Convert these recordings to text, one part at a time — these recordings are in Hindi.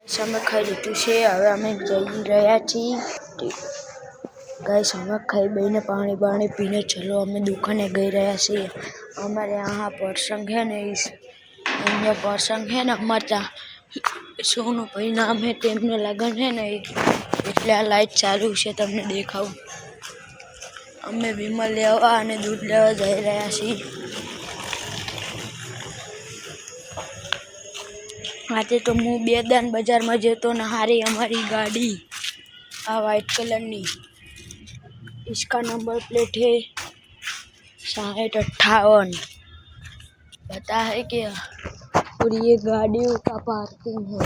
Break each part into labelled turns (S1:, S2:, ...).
S1: અમે ખાઈ લીધું છે, હવે અમે જઈ રહ્યા છીએ ગાઈસ। અમે ખાઈ બેને પાણી બાણી पीने चलो અમે દુકાને ગઈ રહ્યા છીએ। हमारे यहाँ प्रसंग है ने प्रसंग है ने हमारे ત્યાં सोनू भाई नाम है तेमने लगन है ने એટલે આ લાઈટ ચાલુ છે તમને દેખાવું। અમે વિમલ લેવા અને દૂધ લેવા જઈ રહ્યા છીએ। આજે તો હું બેદાન બજારમાં જતો ને हारी हमारी गाड़ी आ वाइट कलर नी, इसका नंबर प्लेट है 6058। पता है क्या? और ये गाड़ियों का पार्किंग है।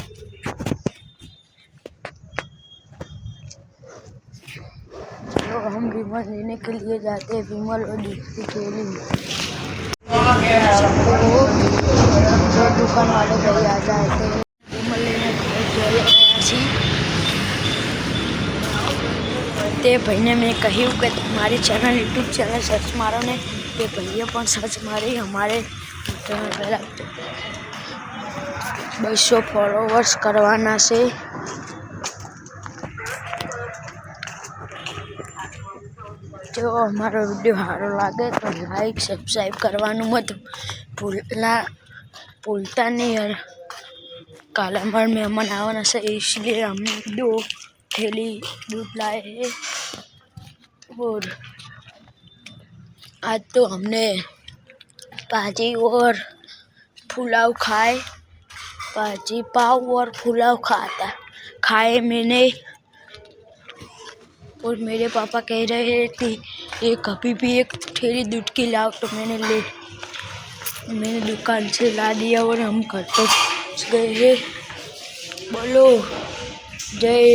S1: चलो हम विमल लेने के लिए जाते हैं। विमल और दूसरी थैली जो दुकान वाले भाई आ जाते हैं विमल लेने ते भाई ने मैं कहूँ कि हमारी चैनल यूट्यूब चैनल सर्च मारो ने ते भाई पण सर्च मारी। हमारे पहला 200 फॉलोवर्स करवाना से। जो हमारा वीडियो सारो लगे तो लाइक सब्सक्राइब करवानू मत भूलता नहीं यार। काल हमारे मेहमान आवाना से इसलिए हम 2 थैली दूध लाए हैं। और आज तो हमने भाजी और पुलाव खाए, भाजी पाव और पुलाव खाए मैंने। और मेरे पापा कह रहे हैं कि ये कभी भी एक थैली दूध की लाओ तो मैंने दुकान से ला दिया और हम घर तक गए हैं। बोलो जय